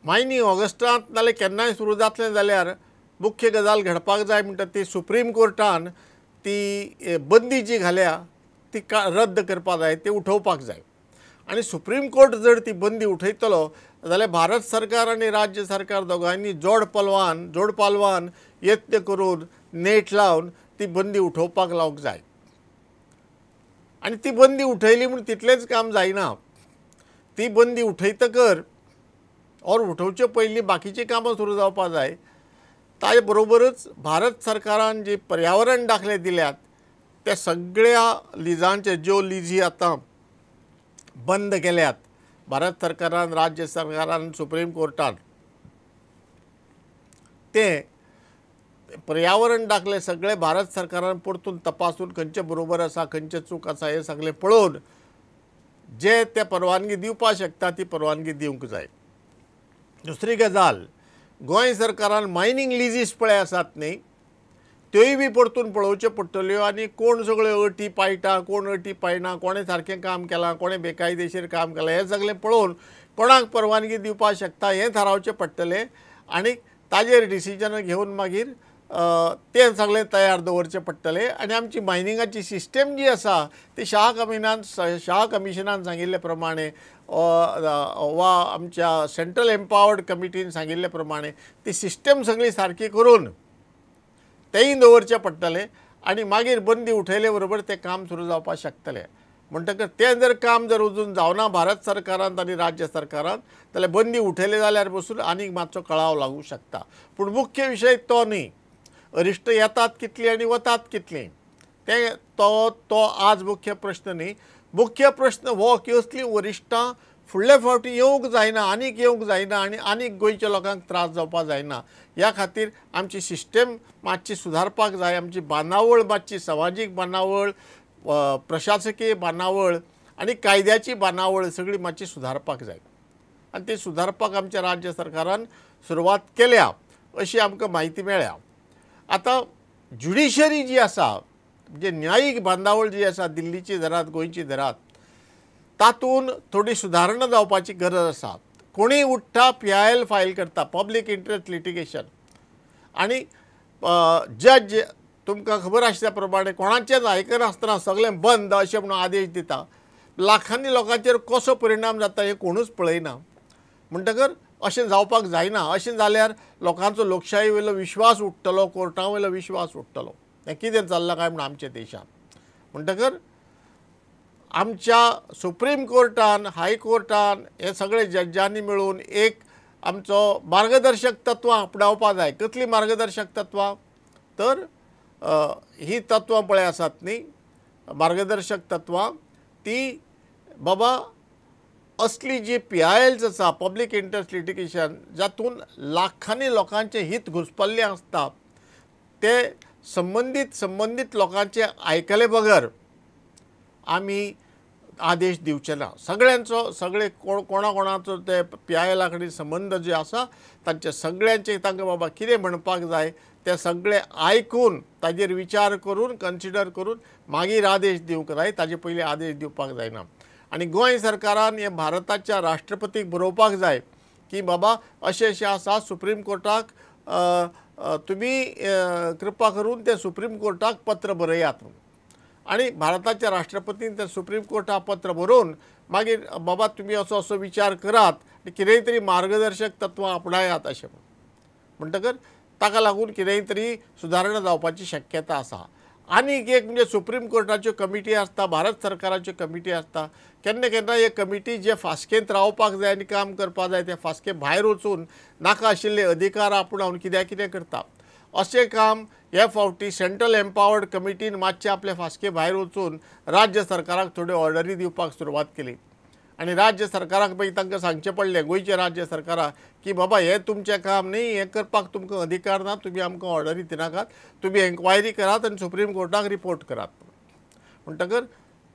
मायनी ऑगस्टांत नाल्यार केन्नाय सुरू जातलें जाल्यार मुख्य गजाल घडपाक जाय म्हणटा ती सुप्रीम कोर्टान ती बंदी जी घाल्या ती रद्द करपाक जाय, ती उठोवपाक जाय. आनी सुप्रीम कोर्ट जर ती बंदी उठयतलो जाल्यार भारत सरकार आनी राज्य सरकार दोगांयनी जोड पालवान यत्न करून नेट लावन ती बंदी उठोवपाक लावंक जाय. आनी ती बंदी उठयली म्हूण तितलेंच काम जायना. ती बंदी उठयतकर और उठोवचे पयलीं बाकीचीं कामां सुरू जावपाक जाय. ताजे बरोबरच भारत सरकारान जे पर्यावरण दाखले दिल्यात त्या सगळ्या लिजांचे ज्यो लिजी आतां बंद केल्यात भारत सरकारान, राज्य सरकारान, सुप्रीम कोर्टान, ते पर्यावरण दाखले सगळे भारत सरकारान परतून तपासून खंयचे बरोबर आसा खंयचे चूक आसा हें सगळें पळोवन जे ते परवानगी दिवपाक शकता ती परवानगी दिवंक जाय. दुसरी गजाल, गोंय सरकारान मायनींग लिजीस पळय आसात न्ही त्योय बी परतून पळोवच्यो पडटल्यो आनी कोण सगळ्यो अटी पाळटा कोण अटी पाळना, कोणें सारकें काम केलां कोणें बेकायदेशीर काम केलां हें सगळें पळोवन कोणाक परवानगी दिवपाक शकता हें थारावचें पडटलें. आनी ताजेर डिसिजन घेवन मागीर तें सगळें तयार दवरचें पडटलें. आनी आमची मायनिंगाची सिस्टम जी आसा ती शाह कमिशनान सांगिल्ले प्रमाणे वा आमच्या सेंट्रल एम्पावर्ड कमिटीन सांगिल्ले प्रमाणे ती सिस्टम सगळी सारकी करून तेंय दवरचें पडटलें आनी मागीर बंदी उठयले बरोबर तें काम सुरू जावपाक शकतलें. म्हणटकर तें जर काम जर अजून जावना भारत सरकारांत आनी राज्य सरकारांत जाल्यार बंदी उठयले जाल्यार पसून आनीक मातसो कळाव लागूं शकता. पूण मुख्य विशय तो न्ही. अरिश्ट येतात कितलीं आनी वतात कितलीं तें तो आज मुख्य प्रश्न न्ही. मुख्य प्रश्न हो की असलीं वरिश्टां फुडले फावटी येवंक जायना, आनीक येवंक जायना आनी आनीक गोंयच्या लोकांक त्रास जावपाक जायना. ह्या खातीर आमची सिस्टम मातशी सुदारपाक जाय. आमची बांदावळ मातशी समाजीक बांदावळ, प्रशासकीय बांदावळ आनी कायद्याची बांदावळ सगळी मातशी सुदारपाक जाय. आनी ती सुदारपाक आमच्या राज्य सरकारान सुरवात केल्या अशी आमकां म्हायती मेळ्ळ्या. आतां ज्युडिशरी जी आसा म्हणजे न्यायीक बांदावळ जी आसा दिल्लीची धरात गोंयची धरात तातूंत थोडी सुदारणा जावपाची गरज आसा. कोणीय उठ्ठा PIL फायल करता पब्लीक इंट्रस्ट लिटिगेशन आनी जज तुमकां खबर आसल्या प्रमाणे कोणाचेंच आयकनासतना सगळें बंद अशें म्हणून आदेश दिता. लाखांनी लोकांचेर कसो परिणाम जाता हें कोणूच पळयना. म्हणटकर अशें जावपाक जायना. अशें जाल्यार लोकांचो लोकशाये वयलो विश्वास उठ्ठलो, कोर्टा वयलो विश्वास उठ्ठलो. हें कितें चल्लां काय म्हणून आमच्या देशांत. म्हणटकर आमच्या सुप्रीम कोर्टान, हायकोर्टान हे सगळे जज्जांनी मेळून एक आमचो मार्गदर्शक तत्वां आपणावपाक जाय. कसलीं मार्गदर्शक तत्वां तर ही तत्वां पळय आसात न्ही मार्गदर्शक तत्वां ती बाबा असली जी PILs आसा पब्लीक इंट्रस्ट लिटिगेशन जातून लाखांनी लोकांचे हित घुसपल्लें आसता ते संबंदीत लोकांचे आयकले बगर आमी आदेश दिवचे ना. सगळे कोणाचो ते PIL कडेन संबंध जे आसा तांचे सगळ्यांचे तांकां बाबा कितें म्हणपाक जाय ते सगळे आयकून ताजेर विचार करून कन्सिडर करून मागीर आदेश दिवंक जाय. ताजे पयलीं आदेश दिवपाक जायना. आनी गोंय सरकारान हे भारताच्या राष्ट्रपतीक बरोवपाक जाय की बाबा अशें आसा सुप्रीम कोर्टाक तुमी कृपा करून ते सुप्रीम कोर्टाक पत्र बरयात आनी भारताच्या राष्ट्रपतीन ते सुप्रीम कोर्टाक पत्र बरोवन मागीर बाबा तुमी असो विचार करात आनी कितेंय तरी मार्गदर्शक तत्वां आपणायात अशें म्हणटकर ताका लागून कितेंय तरी सुदारणा जावपाची शक्यता आसा. आनीक एक म्हणजे सुप्रीम कोर्टाच्यो कमिटी आसता, भारत सरकाराच्यो कमिटी आसता. केन्ना हे कमिटी जे फास्केंत रावपाक जाय आनी काम करपाक जाय ते फास्के भायर वचून नाका आशिल्ले अधिकार आपणावन कितें करता. अशें काम हे फावटी सेंट्रल एम्पावर्ड कमिटीन मातशें आपले फास्के भायर वचून राज्य सरकाराक थोड्यो ऑर्डरी दिवपाक सुरवात केली. आनी राज्य सरकाराक मागीर तांकां सांगचें पडलें गोंयच्या राज्य सरकाराक की बाबा हें तुमचें काम न्ही, हें करपाक तुमकां अधिकार ना, तुमी आमकां ऑर्डरी दिनाकात, तुमी एन्क्वायरी करात आनी सुप्रीम कोर्टाक रिपोर्ट करात. म्हणटकर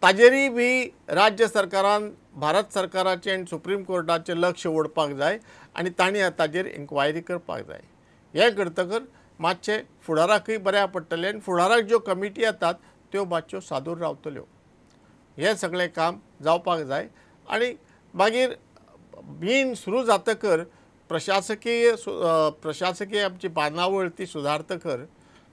ताजेरूय बी राज्य सरकारान भारत सरकाराचें आनी सुप्रीम कोर्टाचें लक्ष ओडपाक जाय आनी तांणी ताजेर एन्क्वायरी करपाक जाय. हें करतकर मातशें फुडाराकूय बऱ्या पडटलें आनी फुडाराक ज्यो कमिटी येतात त्यो मातश्यो सादूर रावतल्यो. हें सगळें काम जावपाक जाय. आनी मागीर बीन सुरू जातकर प्रशासकीय आमची बांदावळ ती सुदारतकर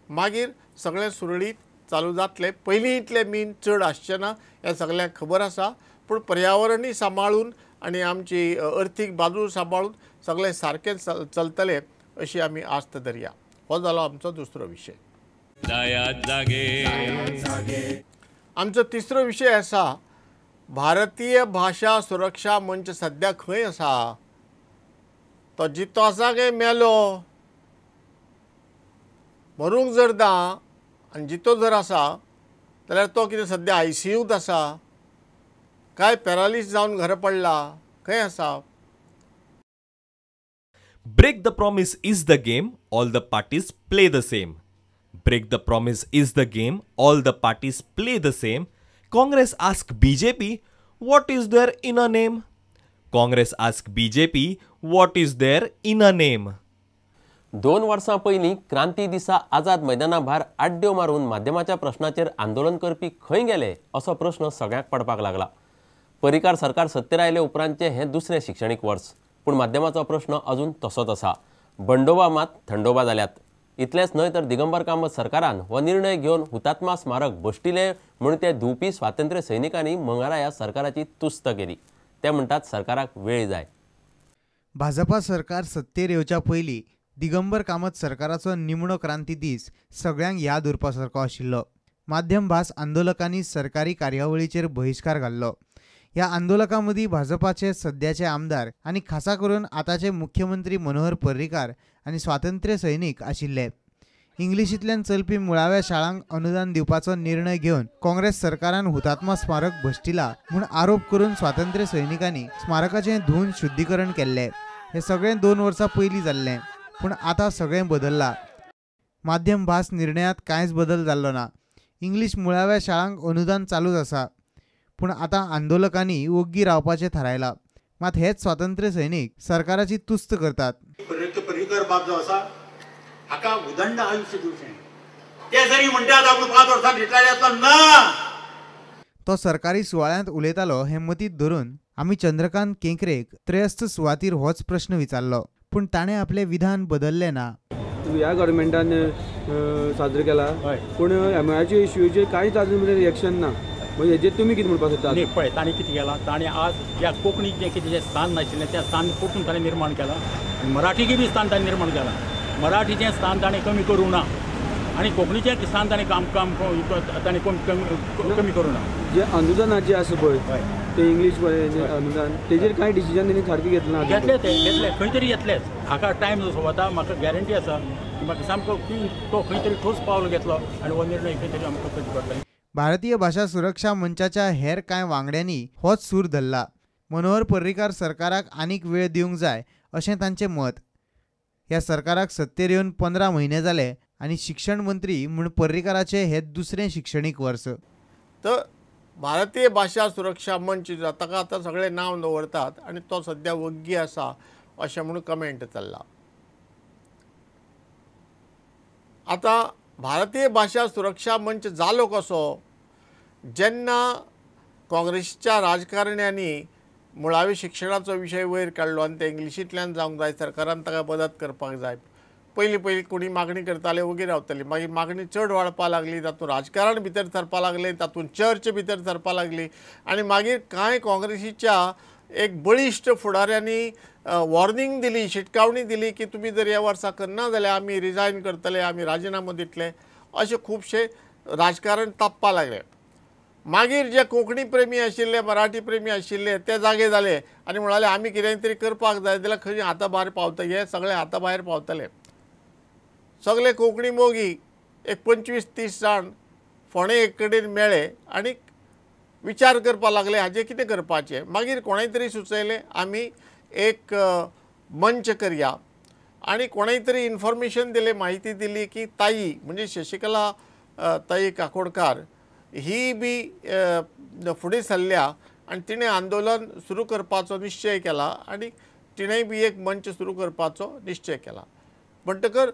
मागीर सगळें सुरळीत चालू जातलें. पयलीं इतलें मीन चड आसचें ना हें सगल्यांक खबर आसा, पूण पर्यावरणय सांबाळून आनी आमची अर्थीक बाजू सांबाळून सगळें सारकें चलतलें अशी आमी आस्त धरया. हो जालो आमचो दुसरो विशय. आमचो तिसरो विशय आसा भारतीय भाशा सुरक्षा मंच सध्या खंय आसा. तो जितो आसा काय मेलो, मरूंक जर ना आनी जितो जर आसा जाल्यार तो कितें सध्या ICUत आसा काय पॅरालीस जावन घरा पडला, खंय आसा. Break the promise is the game, all the parties play the same. Break the promise is the game, all the parties play the same. Congress ask BJP, what is their inner name? Congress ask BJP, what is their inner name? 2 वर्सां पयलीं क्रांती दिसा आझाद मैदाना भायर आड्ड्यो मारून माध्यमाच्या प्रश्नाचेर आंदोलन करपी खंय गेले असो प्रश्न सगळ्यांक पडपाक लागला. पर्रीकार सरकार सत्तेर आयले उपरांतचे हें दुसरें शिक्षणीक वर्स, पूण माध्यमाचो प्रश्न अजून तसोच आसा. बंडोबा मात थंडोबा जाल्यात. इतलेंच न्हय तर दिगंबर कामत सरकारान हो निर्णय घेवन हुतात्मा स्मारक बश्टिले म्हूण ते धुवपी स्वातंत्र्य सैनिकांनी मंगळारा ह्या सरकाराची तुस्त केली. ते म्हणटात सरकाराक वेळ जाय. भाजपा सरकार सत्तेर येवच्या पयलीं दिगंबर कामत सरकाराचो निमणो क्रांती दीस सगळ्यांक याद उरपासारको आशिल्लो. माध्यम भास आंदोलकांनी सरकारी कार्यावळीचेर बहिष्कार घाल्लो. ह्या आंदोलकां मदीं भाजपाचे सद्याचे आमदार आनी खासा करून आतांचे मुख्यमंत्री मनोहर पर्रीकार आनी स्वातंत्र्य सैनीक आशिल्ले. इंग्लिशींतल्यान चलपी मुळाव्या शाळांक अनुदान दिवपाचो निर्णय घेवन काँग्रेस सरकारान हुतात्मा स्मारक बश्टिला म्हूण आरोप करून स्वातंत्र्य सैनिकांनी स्मारकाचें धुवन शुद्धीकरण केल्लें. हें सगळें 2 वर्सां पयलीं जाल्लें, पूण आतां सगळें बदल्लां. माध्यम भास निर्णयात कांयच बदल जाल्लो ना. इंग्लीश मुळाव्या शाळांक अनुदान चालूच आसा, पूण आतां आंदोलकांनी ओग्गी रावपाचें थारायलां. मात हेच स्वातंत्र्य सैनीक सरकाराची तुस्त करतात. पर्रीकर बाब जो आसा हाका उदंड आयुश्य दिवचें, ते जरी म्हणटात आपूण 5 वर्सां रिटायर जातलो ना. तो सरकारी सुवाळ्यांत उलयतालो हें मतींत धरून आमी चंद्रकांत केंकरेक त्रयस्थ सुवातीर होच प्रश्न विचारलो, पूण ताणें आपलें विधान बदल्लें ना. ह्या गव्हर्मेंटान साजरो केला, पूण एमआयच्या इश्यूचेर कांयच आजून मेरेन रिएक्शन ना. म्हणजे हेजेर तुमी कितें म्हणपाक सोदतात? नाही, पळय ताणें कितें केलां, ताणें आज ज्या कोंकणीक जें कितें जें स्थान नाशिल्लें त्या स्थान परतून ताणें निर्माण केलां आनी मराठीकय बी स्थान ताणें निर्माण केलां. मराठीचें स्थान ताणें कमी करूं ना आनी कोंकणीचें स्थान ताणें ताणें कमी करूं ना. जे अनुदानाचें आसा पळय ते इंग्लीश अनुदान, तेजेर कांय डिसिजन तेणी सारकें घेतलें ना. घेतले खंय तरी येतलेच. हाका टायम जसो वता म्हाका गॅरंटी आसा की म्हाका सामको तो खंय तरी ठोस पावल घेतलो आनी हो निर्णय खंय तरी आमकां करचो पडटलो. भारतीय भाषा सुरक्षा मंचाच्या हेर कांय वांगड्यांनी होच सूर धरला. मनोहर पर्रीकार सरकाराक आनीक वेळ दिवंक जाय अशें तांचें मत. ह्या सरकाराक सत्तेर येवन 15 म्हयने जाले आनी शिक्षण मंत्री म्हूण पर्रीकाराचें हें दुसरें शिक्षणीक वर्स. तर भारतीय भाषा सुरक्षा मंच ताका आतां सगळे नांव दवरतात आनी तो सध्या वग्गी आसा अशें म्हणून कमेंट चल्ला. आतां भारतीय भाषा सुरक्षा मंच जालो कसो, जेन्ना काँग्रेसच्या राजकारण्यांनी मुळावे शिक्षणाचो विशय वयर काडलो आनी ते इंग्लिशींतल्यान जावंक जाय, सरकारान ताका मदत करपाक जाय. पयलीं कोणी मागणी करताले वगैरे रावताली, मागीर मागणी चड वाडपा लागली, तातूंत राजकारण भितर सरपा लागलें, तातूंत चर्च भितर सरपा लागली आनी मागीर कांय काँग्रेसीच्या एक बळिश्ट फुडाऱ्यांनी वॉर्निंग दिली, शिटकावणी दिली की तुमी जर ह्या वर्सा करना जाल्यार आमी रिजायन करतले, आमी राजिनामो दितले, अशें खुबशे राजकारण तापपा लागलें. मागीर जे कोंकणी प्रेमी आशिल्ले, मराठी प्रेमी आशिल्ले ते जागे जाले आनी म्हणाले आमी कितें तरी करपाक जाय जाल्यार खंय हाता भायर पावता, हे सगळे हाता भायर पावतले. सगळे कोंकणी मोगी एक 25-30 जाण फोंडे एक कडेन मेळ्ळे आनी विचार करपा लागले हाजें कितें करपाचें. मागीर कोणें तरी सुचयलें आमी एक मंच करया आनी कोणें तरी इन्फॉर्मेशन दिलें, माहिती दिली की ताई म्हणजे शशिकला ताई काकोडकार ही बी फुडें सरल्या आनी तिणें आंदोलन सुरू करपाचो निश्चय केला आनी तिणेंय बी एक मंच सुरू करपाचो निश्चय केला. म्हणटकर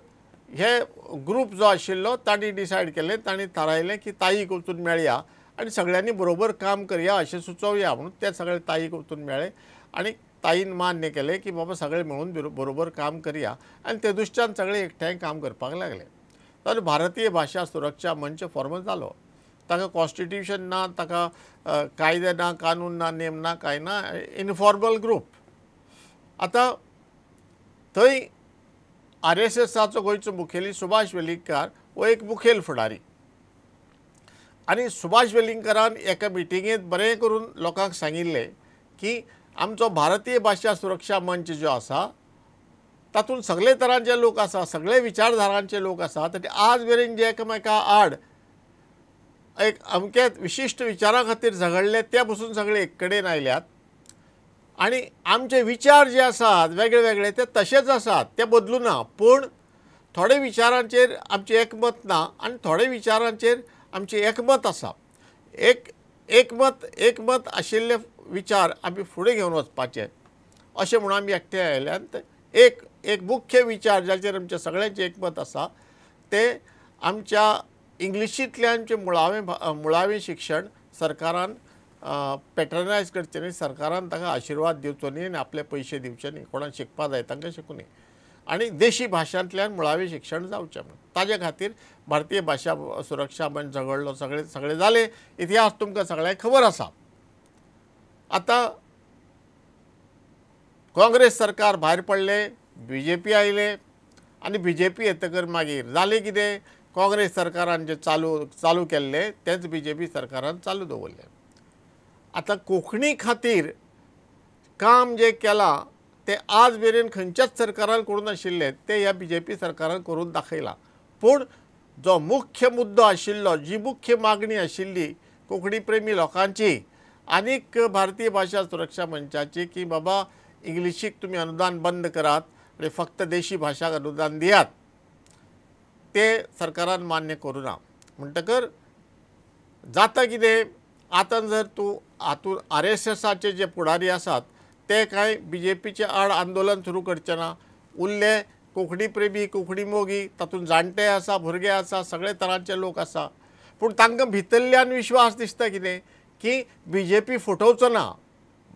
हे ग्रूप जो आशिल्लो तांणी डिसायड केलें, तांणी थारायलें की ताईक वचून मेळया आनी सगळ्यांनी बरोबर काम करया अशें सुचोवया म्हणून ते सगळे ताईक वचून मेळ्ळे आनी ताईन मान्य केलें की बाबा सगळे मेळून बरोबर काम करया आनी ते दृश्ट्यान सगळे एकठांय काम करपाक लागले. तर भारतीय भाशा सुरक्षा मंच फॉर्म जालो. ताका कॉन्स्टिट्यूशन ना, ताका कायदे ना, कानून ना, नेम ना, कांय ना, इनफॉर्मल ग्रूप. आतां थंय RSSाचो गोंयचो मुखेली सुभाष वेलिंगकार हो एक मुखेल फुडारी आनी सुभाष वेलिंगकारान एका मिटिंगेंत बरें करून लोकांक सांगिल्लें की आमचो भारतीय भाशा सुरक्षा मंच जो आसा तातूंत सगळे तरांचे लोक आसा, सगळे विचारधारांचे लोक आसा, ते आज मेरेन जे एकामेका आड एक अमकेच विशिश्ट विचारा खातीर झगडले ते पसून सगळे एक कडेन आयल्यात आनी आमचे विचार जे आसात वेगळे वेगळे ते तशेच आसात, ते बदलूना. पूण थोडे विचारांचेर आमचें एकमत ना आनी थोडे विचारांचेर आमचें एकमत आसा. एकमत आशिल्ले विचार आमी फुडें घेवन वचपाचे अशें म्हणून आमी एकठांय आयल्यात. एक मुख्य विचार जाचेर आमचें सगळ्यांचें एकमत आसा ते आमच्या इंग्लिशींतल्यान जे मुळावें शिक्षण सरकारान पॅटर्नायज करचें न्ही, सरकारान ताका आशिर्वाद दिवचो न्ही आनी आपले पयशे दिवचे न्ही, कोणाक शिकपा जाय तांकां शिकूं न्ही आनी देशी भाशांतल्यान मुळावें शिक्षण जावचें म्हणून ताजे खातीर भारतीय भाशा सुरक्षा मंच झगडलो. सगळे जाले. इतिहास तुमकां सगळ्यांक खबर आसा. आतां काँग्रेस सरकार भायर पडले, BJP आयले आनी BJP येतकर मागीर जालें कितें, काँग्रेस सरकारान जे चालू केल्ले तेच BJP सरकारान चालू दवरले. आतां कोंकणी खातीर काम जे केलां ते आज मेरेन खंयच्याच सरकारान करून नाशिल्ले ते ह्या BJP सरकारान करून दाखयलां. पूण जो मुख्य मुद्दो आशिल्लो, जी मुख्य मागणी आशिल्ली कोंकणी प्रेमी लोकांची आनीक भारतीय भाशा सुरक्षा मंचाची की बाबा इंग्लिशीक तुमी अनुदान बंद करात आनी फक्त देशी भाशाक अनुदान दियात, ते सरकारान मान्य करूं ना. म्हणटकर जाता कितें, आतां जर तूं हातूंत RSSाचे जे फुडारी आसात ते कांय BJPचे आड आंदोलन सुरू करचे ना. उरले कोंकणी प्रेमी, कोंकणी मोगी, तातूंत जाणटे आसा, भुरगे आसा, सगळे तरांचे लोक आसा. पूण तांकां भितरल्यान विश्वास दिसता कितें की BJP फुटोवचो ना,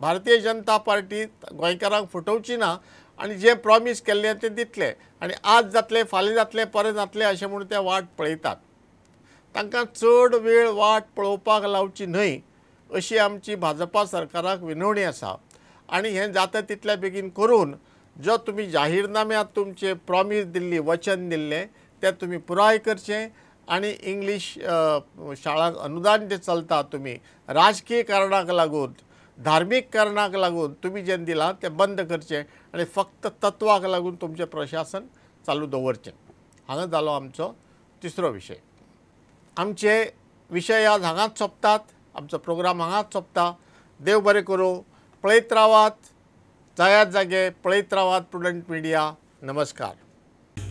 भारतीय जनता पार्टी गोंयकारांक फुटोवची ना आनी जे प्रॉमीस केल्लें तें दितले आनी आज जातलें, फाल्यां जातलें, परत जातलें अशें म्हणून ते वाट पळयतात. तांकां चड वेळ वाट पळोवपाक लावची न्हय अशी आमची भाजपा सरकाराक विनवणी आसा. आनी हें जाता तितल्या बेगीन करून जो तुमी जाहीरनाम्यांत तुमचे प्रॉमीस दिल्ली, वचन दिल्लें तें तुमी पुराय करचें आनी इंग्लीश शाळांक अनुदान जें चलता तुमी राजकीय कारणाक लागून, धार्मीक कारणाक लागून तुमी जें दिलां तें बंद करचें आनी फक्त तत्वाक लागून तुमचें प्रशासन चालू दवरचें. हांगा जालो आमचो तिसरो विशय. आमचे विशय आज हांगाच सोंपतात. आमचो प्रोग्राम हांगाच सोंपता. देव बरें करूं. पळयत रावात जायात जागे, पळयत रावात प्रुडंट मिडिया. नमस्कार.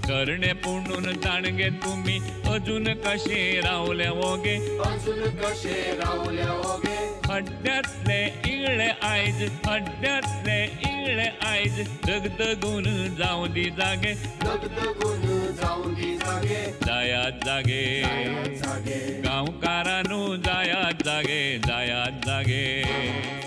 करणे पुणून जाणगे तुम्ही अजून कशे रावले वोगे, हड्ड्यातले इगळे आयज, हड्ड्यातले इगळे आयज, दगदगून जाऊ दी जागे, जायात जागे, गांवकारांनू जायात जागे, जायात जागे.